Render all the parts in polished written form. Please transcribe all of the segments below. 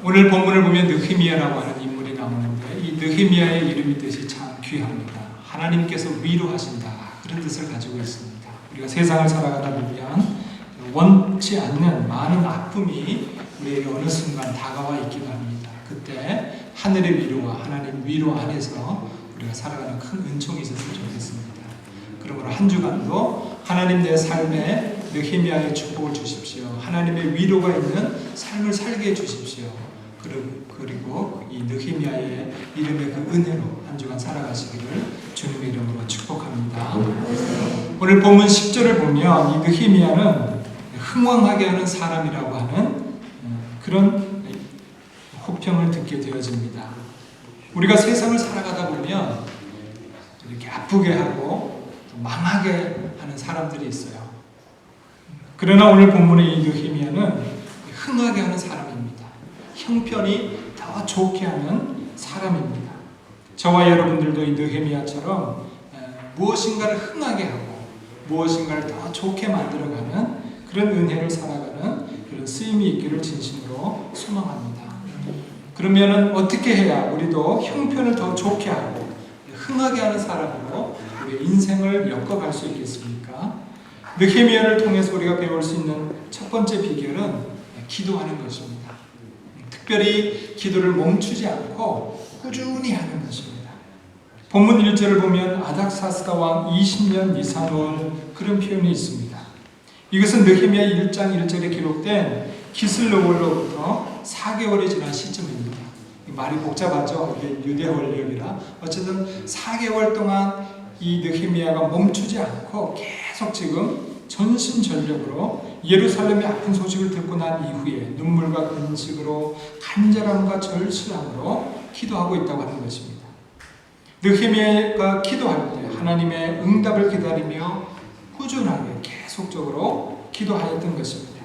오늘 본문을 보면 느헤미야라고 하는 인물이 나오는데 이 느헤미야의 이름이 뜻이 참 귀합니다. 하나님께서 위로하신다 그런 뜻을 가지고 있습니다. 우리가 세상을 살아가다 보면 원치 않는 많은 아픔이 우리에게 어느 순간 다가와 있기도 합니다. 그때 하늘의 위로와 하나님 위로 안에서 우리가 살아가는 큰 은총이 있었으면 좋겠습니다. 그러므로 한 주간도 하나님 내 삶에 느헤미야의 축복을 주십시오. 하나님의 위로가 있는 삶을 살게 해주십시오. 그리고 이 느헤미야의 이름의 그 은혜로 한 주간 살아가시기를 주님의 이름으로 축복합니다. 오늘 본문 10절을 보면 이 느헤미야는 흥왕하게 하는 사람이라고 하는 그런 호평을 듣게 되어집니다. 우리가 세상을 살아가다 보면 이렇게 아프게 하고 망하게 하는 사람들이 있어요. 그러나 오늘 본문의 이 느헤미야는 흥하게 하는 사람입니다. 형편이 더 좋게 하는 사람입니다. 저와 여러분들도 이 느헤미야처럼 무엇인가를 흥하게 하고 무엇인가를 더 좋게 만들어가는 그런 은혜를 살아가는 그런 쓰임이 있기를 진심으로 소망합니다. 그러면 어떻게 해야 우리도 형편을 더 좋게 하고 흥하게 하는 사람으로 우리의 인생을 엮어갈 수 있겠습니까? 느헤미야를 통해서 우리가 배울 수 있는 첫 번째 비결은 기도하는 것입니다. 특별히 기도를 멈추지 않고 꾸준히 하는 것입니다. 본문 1절을 보면 아닥사스다 왕 20년 니산월 그런 표현이 있습니다. 이것은 느헤미야 1장 1절에 기록된 기슬로월로부터 4개월이 지난 시점입니다. 말이 복잡하죠. 이게 유대 원령이라 어쨌든 4개월 동안 이 느헤미야가 멈추지 않고 계속 지금 전심전력으로 예루살렘의 아픈 소식을 듣고 난 이후에 눈물과 근식으로 간절함과 절실함으로 기도하고 있다고 하는 것입니다. 느헤미야가 기도할 때 하나님의 응답을 기다리며 꾸준하게 계속적으로 기도하였던 것입니다.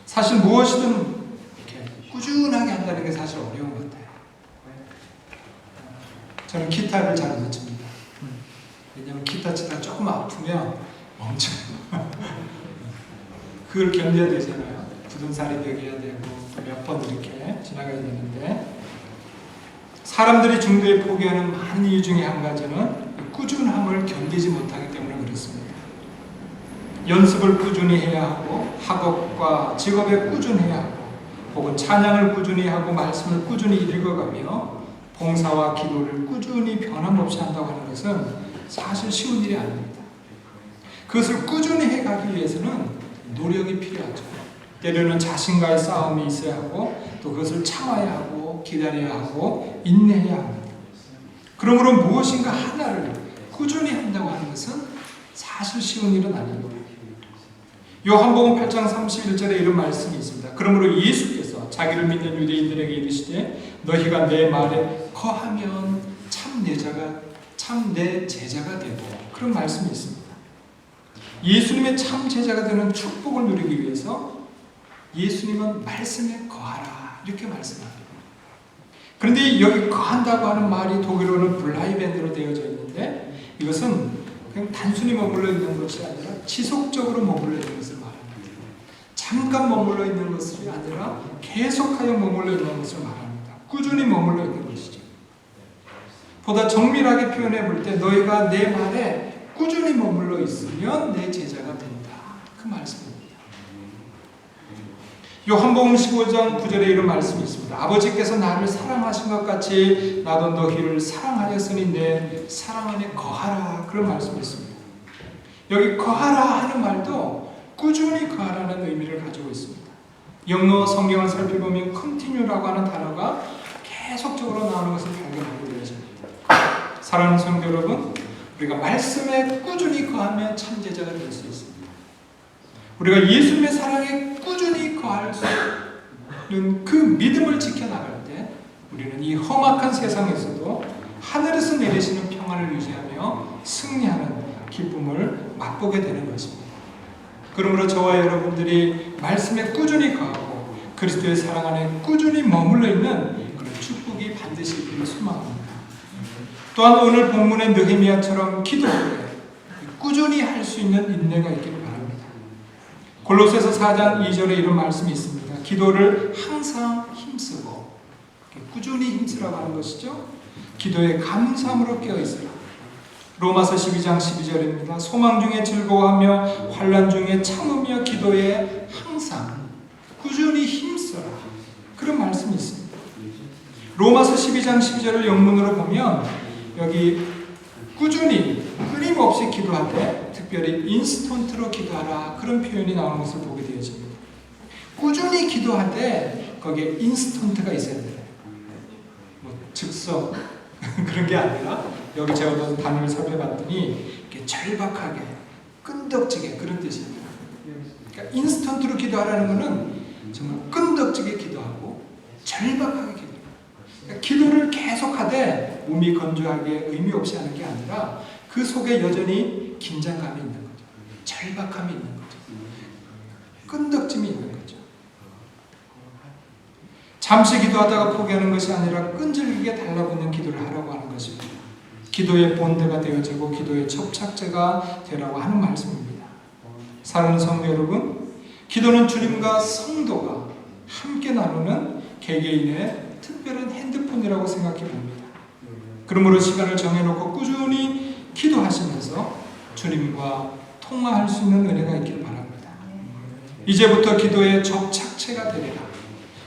사실 무엇이든 이렇게 꾸준하게 한다는 게 사실 어려운 것 같아요. 저는 기타를 잘 못 칩니다. 왜냐하면 기타 치다가 조금 아프면 멈춰요. 그걸 견뎌야 되잖아요. 굳은 살이 되게 되고 몇 번 이렇게 지나가야 되는데 사람들이 중도에 포기하는 많은 이유 중에 한 가지는 꾸준함을 견디지 못하기 때문에 그렇습니다. 연습을 꾸준히 해야 하고 학업과 직업에 꾸준해야 하고 혹은 찬양을 꾸준히 하고 말씀을 꾸준히 읽어가며 봉사와 기도를 꾸준히 변함없이 한다고 하는 것은 사실 쉬운 일이 아닙니다. 그것을 꾸준히 해가기 위해서는 노력이 필요하죠. 때로는 자신과의 싸움이 있어야 하고 또 그것을 참아야 하고 기다려야 하고 인내해야 합니다. 그러므로 무엇인가 하나를 꾸준히 한다고 하는 것은 사실 쉬운 일은 아닙니다. 요한복음 8장 31절에 이런 말씀이 있습니다. 그러므로 예수께서 자기를 믿는 유대인들에게 이르시되 너희가 내 말에 거하면 참 내 제자가 되고 그런 말씀이 있습니다. 예수님의 참 제자가 되는 축복을 누리기 위해서 예수님은 말씀에 거하라 이렇게 말씀합니다. 그런데 여기 거한다고 하는 말이 독일어는 블라이벤으로 되어져 있는데 이것은 그냥 단순히 머물러 있는 것이 아니라 지속적으로 머물러 있는 것을 말합니다. 잠깐 머물러 있는 것이 아니라 계속하여 머물러 있는 것을 말합니다. 꾸준히 머물러 있는 것이죠. 보다 정밀하게 표현해 볼 때 너희가 내 말에 꾸준히 머물러 있으면 내 제자가 된다. 그 말씀입니다. 요한복음 15장 9절에 이런 말씀이 있습니다. 아버지께서 나를 사랑하신 것 같이 나도 너희를 사랑하였으니 내 사랑 안에 거하라. 그런 말씀이 있습니다. 여기 거하라 하는 말도 꾸준히 거하라는 의미를 가지고 있습니다. 영어 성경을 살펴보면 continue라고 하는 단어가 계속적으로 나오는 것을 발견하게 되어집니다. 사랑하는 성도 여러분, 우리가 말씀에 꾸준히 거하면 참 제자가 될 수 있습니다. 우리가 예수님의 사랑에 꾸준히 거할 수 있는 그 믿음을 지켜나갈 때 우리는 이 험악한 세상에서도 하늘에서 내리시는 평안을 유지하며 승리하는 기쁨을 맛보게 되는 것입니다. 그러므로 저와 여러분들이 말씀에 꾸준히 거하고 그리스도의 사랑 안에 꾸준히 머물러 있는 그런 축복이 반드시 있기를 소망합니다. 또한 오늘 본문의 느헤미야처럼 기도할 때 꾸준히 할 수 있는 인내가 있기를 바랍니다. 골로새서 4장 2절에 이런 말씀이 있습니다. 기도를 항상 힘쓰고 꾸준히 힘쓰라고 하는 것이죠. 기도에 감사함으로 깨어있으라. 로마서 12장 12절입니다. 소망 중에 즐거워하며 환난 중에 참으며 기도에 항상 꾸준히 힘써라. 그런 말씀이 있습니다. 로마서 12장 12절을 영문으로 보면 여기 꾸준히 끊임없이 기도하되 특별히 인스턴트로 기도하라 그런 표현이 나오는 것을 보게 되어집니다. 꾸준히 기도하되 거기에 인스턴트가 있어야 돼요. 즉석 그런 게 아니라 여기 제가 어떤 단어를 살펴봤더니 이렇게 절박하게 끈덕지게 그런 뜻입니다. 그러니까 인스턴트로 기도하라는 것은 정말 끈덕지게 기도하고 절박하게 기도해요. 그러니까 기도를 계속하되 몸이 건조하게 의미 없이 하는 게 아니라 그 속에 여전히 긴장감이 있는 거죠. 절박함이 있는 거죠. 끈덕짐이 있는 거죠. 잠시 기도하다가 포기하는 것이 아니라 끈질기게 달라붙는 기도를 하라고 하는 것입니다. 기도의 본드가 되어지고 기도의 접착제가 되라고 하는 말씀입니다. 사랑하는 성도 여러분, 기도는 주님과 성도가 함께 나누는 개개인의 특별한 핸드폰이라고 생각해 봅니다. 그러므로 시간을 정해놓고 꾸준히 기도하시면서 주님과 통화할 수 있는 은혜가 있길 바랍니다. 이제부터 기도의 접착체가 되리라.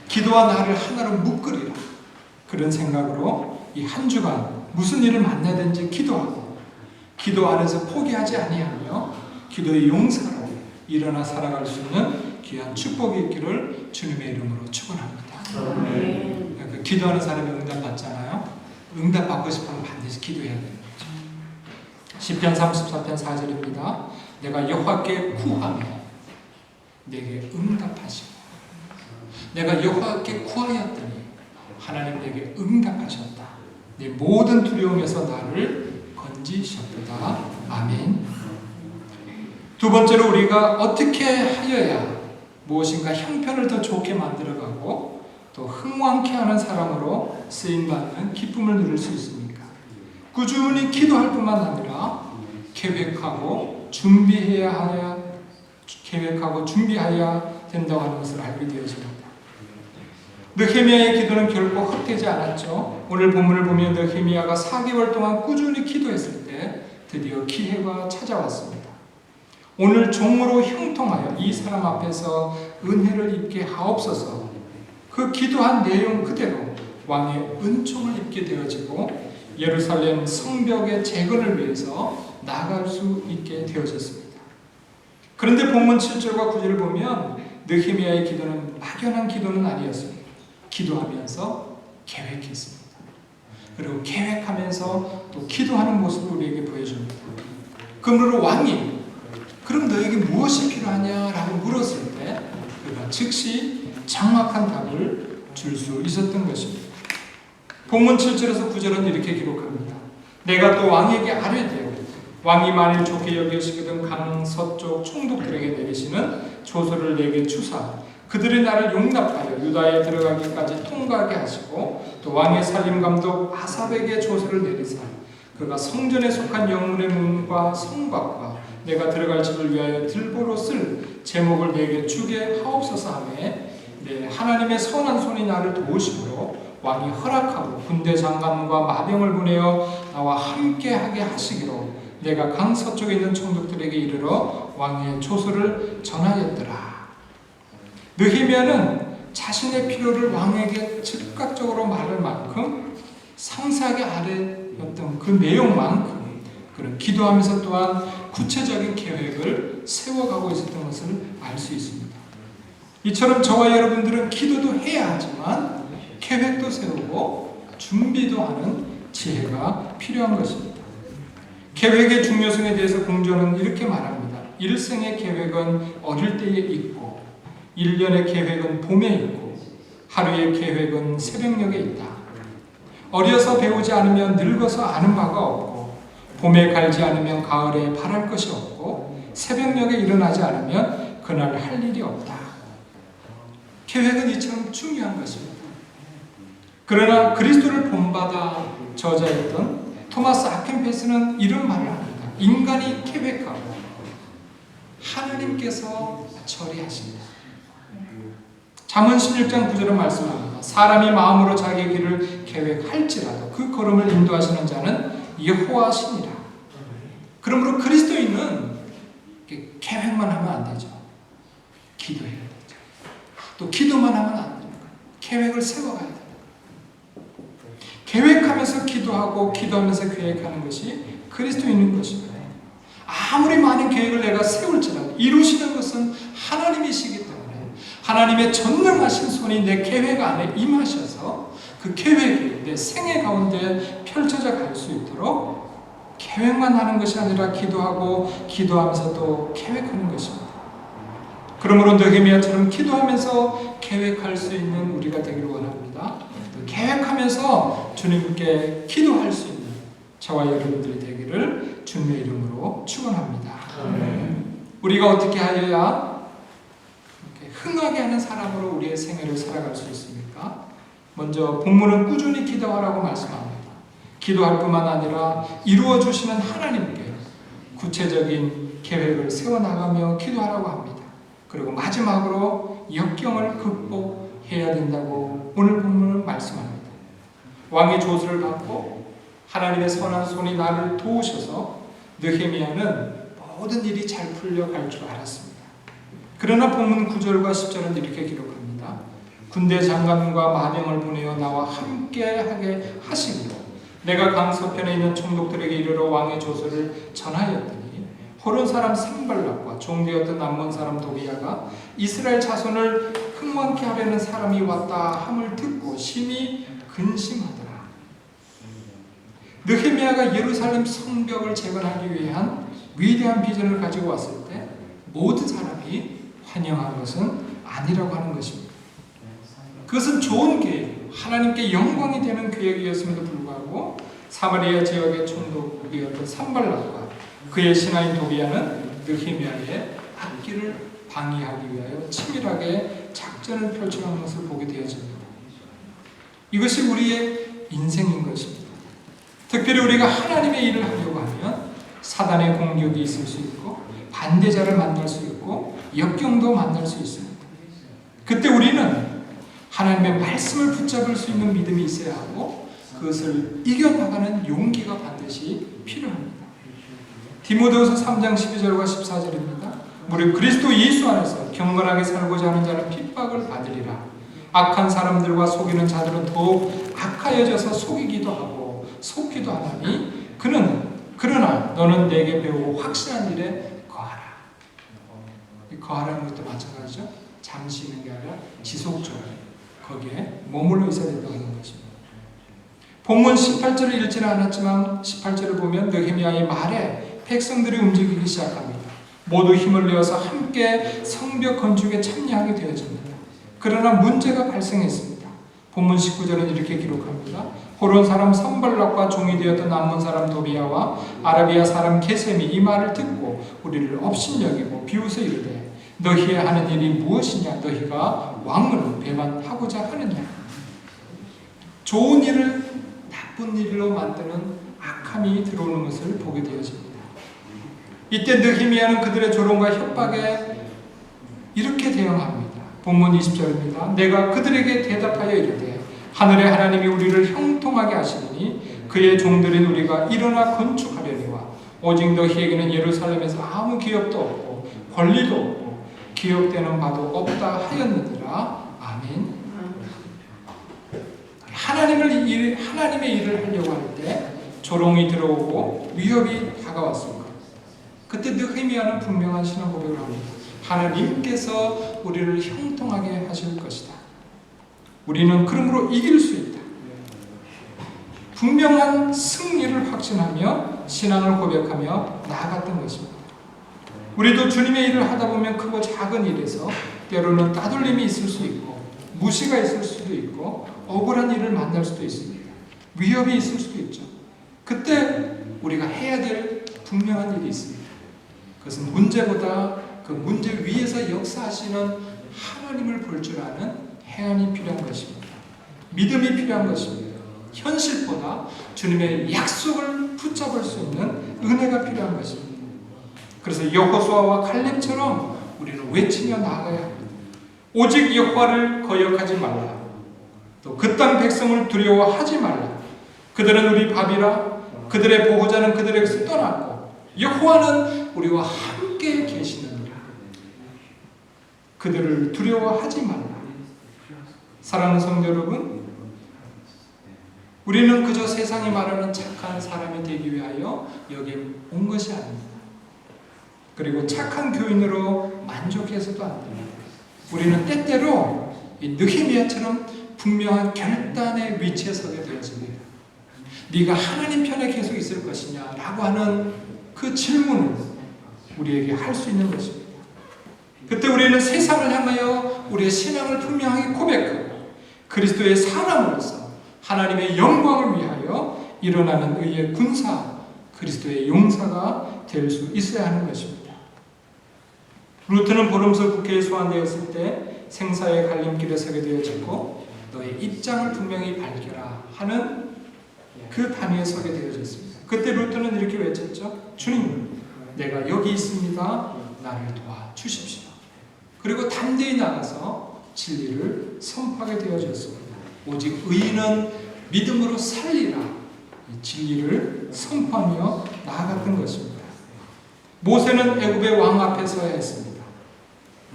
기도와 나를 하나로 묶으리라. 그런 생각으로 이 한 주간 무슨 일을 만나든지 기도하고 기도 안에서 포기하지 아니하며 기도의 용사로 일어나 살아갈 수 있는 귀한 축복이 있기를 주님의 이름으로 축원합니다. 그러니까 기도하는 사람이 응답받잖아요. 응답받고 싶으면 반드시 기도해야 되는 거죠. 시편 34편 4절입니다. 내가 여호와께 구하며 내게 응답하시고 내가 여호와께 구하였더니 하나님 내게 응답하셨다. 내 모든 두려움에서 나를 건지셨도다. 아멘. 두 번째로 우리가 어떻게 하여야 무엇인가 형편을 더 좋게 만들어가고 또 흥왕케 하는 사람으로 쓰임받는 기쁨을 누릴 수 있습니까? 꾸준히 기도할 뿐만 아니라 계획하고 준비해야 된다고 하는 것을 알게 되었습니다. 느헤미야의 기도는 결코 헛되지 않았죠. 오늘 본문을 보면 느헤미야가 4개월 동안 꾸준히 기도했을 때 드디어 기회가 찾아왔습니다. 오늘 종으로 형통하여 이 사람 앞에서 은혜를 입게 하옵소서. 그 기도한 내용 그대로 왕의 은총을 입게 되어지고 예루살렘 성벽의 재건을 위해서 나아갈 수 있게 되어졌습니다. 그런데 본문 7절과 9절을 보면 느헤미야의 기도는 막연한 기도는 아니었습니다. 기도하면서 계획했습니다. 그리고 계획하면서 또 기도하는 모습을 우리에게 보여줍니다. 그러므로 왕이 그럼 너에게 무엇이 필요하냐라고 물었을 때 그가 즉시 정확한 답을 줄 수 있었던 것입니다. 본문 7절에서 9절은 이렇게 기록합니다. 내가 또 왕에게 아뢰되어 왕이 만일 좋게 여기시거든 강 서쪽 총독들에게 내리시는 조서를 내게 주사 그들이 나를 용납하여 유다에 들어가기까지 통과하게 하시고 또 왕의 살림감독 아삽에게 조서를 내리사 그가 성전에 속한 영문의 문과 성곽과 내가 들어갈 집을 위하여 들보로 쓸 제목을 내게 주게 하옵소서 하며 내 하나님의 선한 손이 나를 도우심으로 왕이 허락하고 군대 장관과 마병을 보내어 나와 함께하게 하시기로 내가 강 서쪽에 있는 총독들에게 이르러 왕의 조서를 전하였더라. 느헤미야는 자신의 필요를 왕에게 즉각적으로 말할 만큼 상세하게 아뢰었던 그 내용만큼 그런 기도하면서 또한 구체적인 계획을 세워가고 있었던 것을 알 수 있습니다. 이처럼 저와 여러분들은 기도도 해야 하지만 계획도 세우고 준비도 하는 지혜가 필요한 것입니다. 계획의 중요성에 대해서 공조는 이렇게 말합니다. 일생의 계획은 어릴 때에 있고 1년의 계획은 봄에 있고 하루의 계획은 새벽녘에 있다. 어려서 배우지 않으면 늙어서 아는 바가 없고 봄에 갈지 않으면 가을에 바랄 것이 없고 새벽녘에 일어나지 않으면 그날 할 일이 없다. 계획은 이처럼 중요한 것입니다. 그러나 그리스도를 본받아 저자였던 토마스 아켄페스는 이런 말을 합니다. 인간이 계획하고 하나님께서 처리하신다. 잠언 16장 9절은 말씀합니다. 사람이 마음으로 자기의 길을 계획할지라도 그 걸음을 인도하시는 자는 여호와시니라. 그러므로 그리스도인은 계획만 하면 안 되죠. 기도해야 되죠. 또 기도만 하면 안 되는 거예요. 계획을 세워가야 돼요. 계획하면서 기도하고 기도하면서 계획하는 것이 그리스도인인 것입니다. 아무리 많은 계획을 내가 세울지라도 이루시는 것은 하나님이시기 때문에 하나님의 전능하신 손이 내 계획 안에 임하셔서 그 계획이 내 생애 가운데 펼쳐져 갈 수 있도록 계획만 하는 것이 아니라 기도하고 기도하면서 또 계획하는 것입니다. 그러므로 느헤미야처럼 기도하면서 계획할 수 있는 우리가 되기를 원합니다. 계획하면서 주님께 기도할 수 있는 저와 여러분들이 되기를 주님의 이름으로 축원합니다. 우리가 어떻게 하여야 흥하게 하는 사람으로 우리의 생애를 살아갈 수 있습니까? 먼저 본문은 꾸준히 기도하라고 말씀합니다. 기도할 뿐만 아니라 이루어주시는 하나님께 구체적인 계획을 세워나가며 기도하라고 합니다. 그리고 마지막으로 역경을 극복해야 된다고 오늘 본문은 말씀합니다. 왕의 조수를 받고 하나님의 선한 손이 나를 도우셔서 느헤미야는 모든 일이 잘 풀려갈 줄 알았습니다. 그러나 본문 9절과 10절은 이렇게 기록합니다. 군대 장관과 마병을 보내어 나와 함께하게 하시기로 내가 강 서편에 있는 총독들에게 이르러 왕의 조서를 전하였더니 호론 사람 산발락과 종되었던 암몬 사람 도비야가 이스라엘 자손을 흥왕케 하려는 사람이 왔다 함을 듣고 심히 근심하더라. 느헤미야가 예루살렘 성벽을 재건하기 위한 위대한 비전을 가지고 왔을 때 모든 사람이 환영한 것은 아니라고 하는 것입니다. 그것은 좋은 계획, 하나님께 영광이 되는 계획이었음에도 불구하고 사마리아 지역의 총독이었던 산발락과 그의 신하인 도비야는 느헤미야의 앞길을 방해하기 위하여 치밀하게 작전을 펼쳐가는 것을 보게 되어집니다. 이것이 우리의 인생인 것입니다. 특별히 우리가 하나님의 일을 하려고 하면 사단의 공격이 있을 수 있고 반대자를 만날 수 있고 역경도 만날 수 있습니다. 그때 우리는 하나님의 말씀을 붙잡을 수 있는 믿음이 있어야 하고 그것을 이겨나가는 용기가 반드시 필요합니다. 디모데후서 3장 12절과 14절입니다. 무릇 그리스도 예수 안에서 경건하게 살고자 하는 자는 핍박을 받으리라. 악한 사람들과 속이는 자들은 더욱 악하여져서 속이기도 하고 속기도 하나니 그러나 너는 내게 배우고 확신한 일에 거하라. 거하라는 것도 마찬가지죠. 잠시 있는 게 아니라 지속적으로 거기에 머물러 있어야 된다고 하는 것입니다. 본문 18절을 읽지는 않았지만 18절을 보면 느헤미야의 말에 백성들이 움직이기 시작합니다. 모두 힘을 내어서 함께 성벽 건축에 참여하게 되어집니다. 그러나 문제가 발생했습니다. 본문 19절은 이렇게 기록합니다. 호론 사람 산발락과 종이 되었던 암몬 사람 도비야와 아라비아 사람 게셈이 이 말을 듣고 우리를 업신여기고 비웃어 이르되 너희의 하는 일이 무엇이냐? 너희가 왕을 배반하고자 하느냐? 좋은 일을 나쁜 일로 만드는 악함이 들어오는 것을 보게 되어집니다. 이때 느헤미야는 그들의 조롱과 협박에 이렇게 대응합니다. 본문 20절입니다. 내가 그들에게 대답하여 이르되 하늘의 하나님이 우리를 형통하게 하시니 그의 종들인 우리가 일어나 건축하려니와 오직 너희에게는 예루살렘에서 아무 기업도 없고 권리도 없고 기업되는 바도 없다 하였느니라. 아멘. 하나님의 일을 하려고 할 때 조롱이 들어오고 위협이 다가왔습니다. 그때 느헤미야는 분명한 신앙 고백을 합니다. 하나님께서 우리를 형통하게 하실 것이다. 우리는 그러므로 이길 수 있다. 분명한 승리를 확신하며 신앙을 고백하며 나아갔던 것입니다. 우리도 주님의 일을 하다 보면 크고 작은 일에서 때로는 따돌림이 있을 수 있고 무시가 있을 수도 있고 억울한 일을 만날 수도 있습니다. 위협이 있을 수도 있죠. 그때 우리가 해야 될 분명한 일이 있습니다. 그것은 문제보다 그 문제 위에서 역사하시는 하나님을 볼 줄 아는 해안이 필요한 것입니다. 믿음이 필요한 것입니다. 현실보다 주님의 약속을 붙잡을 수 있는 은혜가 필요한 것입니다. 그래서 여호수아와 칼렙처럼 우리는 외치며 나아가야 합니다. 오직 여호와를 거역하지 말라. 또 그 땅 백성을 두려워하지 말라. 그들은 우리 밥이라. 그들의 보호자는 그들에게서 떠났고 여호와는 우리와 함께 계시느니라. 그들을 두려워하지 말라. 사랑하는 성도 여러분, 우리는 그저 세상이 말하는 착한 사람이 되기 위하여 여기에 온 것이 아닙니다. 그리고 착한 교인으로 만족해서도 안 됩니다. 우리는 때때로 이 느헤미야처럼 분명한 결단의 위치에 서게 되어집니다. 네가 하나님 편에 계속 있을 것이냐 라고 하는 그 질문을 우리에게 할 수 있는 것입니다. 그때 우리는 세상을 향하여 우리의 신앙을 분명하게 고백하고 그리스도의 사람으로서 하나님의 영광을 위하여 일어나는 의의 군사, 그리스도의 용사가 될 수 있어야 하는 것입니다. 루트는 보름서 국회에 소환되었을 때 생사의 갈림길에 서게 되어졌고 너의 입장을 분명히 밝혀라 하는 그 단위에 서게 되어졌습니다. 그때 루트는 이렇게 외쳤죠. 주님, 내가 여기 있습니다. 나를 도와주십시오. 그리고 담대히 나가서 진리를 선포하게 되어졌습니다. 오직 의인은 믿음으로 살리라. 이 진리를 선포하며 나아갔던 것입니다. 모세는 애굽의 왕 앞에 서야 했습니다.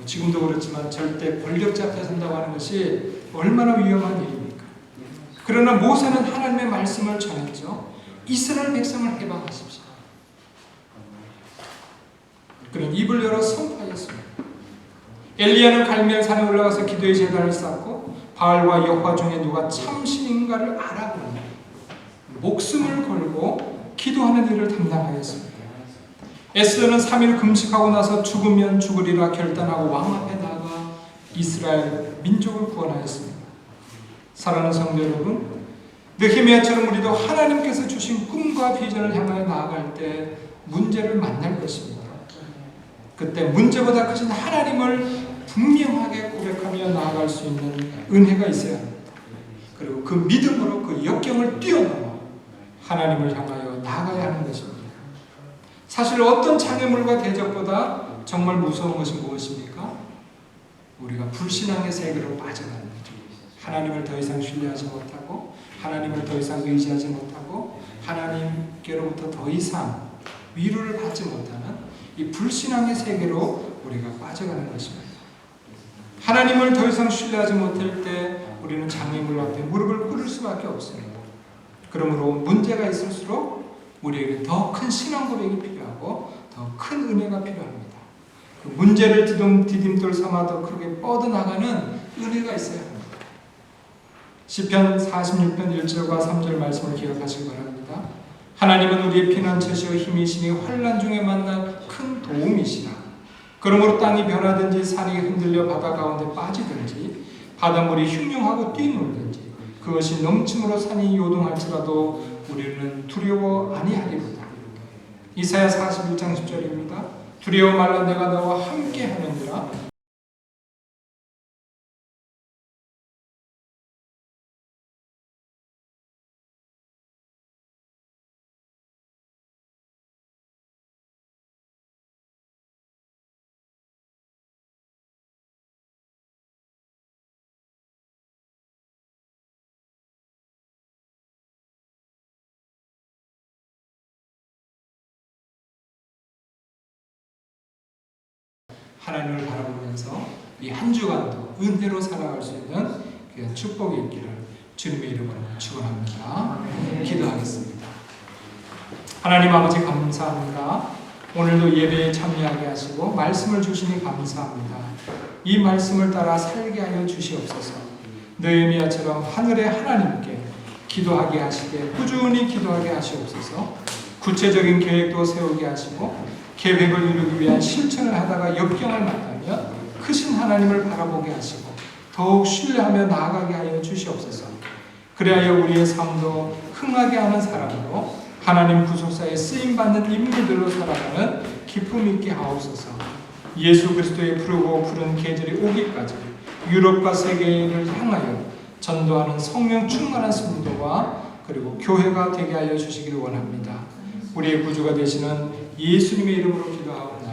지금도 그렇지만 절대 권력자 앞에 선다고 하는 것이 얼마나 위험한 일입니까? 그러나 모세는 하나님의 말씀을 전했죠. 이스라엘 백성을 해방하십시오. 그런 입을 열어 선포하였습니다. 엘리야는 갈멜산에 올라가서 기도의 제단을 쌓고 바알과 여호와 중에 누가 참신인가를 알아보니 목숨을 걸고 기도하는 일을 담당하였습니다. 에스더는 3일 금식하고 나서 죽으면 죽으리라 결단하고 왕 앞에 나가 이스라엘 민족을 구원하였습니다. 사랑하는 성도 여러분, 느헤미야처럼 우리도 하나님께서 주신 꿈과 비전을 향하여 나아갈 때 문제를 만날 것입니다. 그때 문제보다 크신 하나님을 분명하게 고백하며 나아갈 수 있는 은혜가 있어야 합니다. 그리고 그 믿음으로 그 역경을 뛰어넘어 하나님을 향하여 나아가야 하는 것입니다. 사실 어떤 장애물과 대적보다 정말 무서운 것이 무엇입니까? 우리가 불신앙의 세계로 빠져가는 거죠. 하나님을 더 이상 신뢰하지 못하고 하나님을 더 이상 의지하지 못하고 하나님께로부터 더 이상 위로를 받지 못하는 이 불신앙의 세계로 우리가 빠져가는 것입니다. 하나님을 더 이상 신뢰하지 못할 때 우리는 장애물 앞에 무릎을 꿇을 수밖에 없습니다. 그러므로 문제가 있을수록 우리에게 더 큰 신앙 고백이 필요하고 더 큰 은혜가 필요합니다. 그 문제를 디딤돌 삼아 더 크게 뻗어나가는 은혜가 있어야 합니다. 시편 46편 1절과 3절 말씀을 기억하시기 바랍니다. 하나님은 우리의 피난처시여 힘이시니 환난 중에 만난 큰 도움이시라. 그러므로 땅이 변하든지 산이 흔들려 바다 가운데 빠지든지 바닷물이 흉흉하고 뛰놀든지 그것이 넘침으로 산이 요동할지라도 우리는 두려워 아니하리로다. 이사야 41장 10절입니다. 두려워 말라 내가 너와 함께 하느니라. 하나님을 바라보면서 이 한 주간도 은혜로 살아갈 수 있는 그 축복이 있기를 주님의 이름으로 축원합니다. 기도하겠습니다. 하나님 아버지 감사합니다. 오늘도 예배에 참여하게 하시고 말씀을 주시니 감사합니다. 이 말씀을 따라 살게 하여 주시옵소서. 느헤미야처럼 하늘의 하나님께 기도하게 하시되 꾸준히 기도하게 하시옵소서. 구체적인 계획도 세우게 하시고 계획을 이루기 위한 실천을 하다가 역경을 만나면 크신 하나님을 바라보게 하시고 더욱 신뢰하며 나아가게 하여 주시옵소서. 그리하여 우리의 삶도 흥하게 하는 사람으로 하나님 구속사에 쓰임받는 인물들로 살아가는 기쁨 있게 하옵소서. 예수 그리스도의 푸르고 푸른 계절이 오기까지 유럽과 세계를 향하여 전도하는 성령 충만한 성도와 그리고 교회가 되게 하여 주시기를 원합니다. 우리의 구주가 되시는 예수님의 이름으로 기도하옵나이다.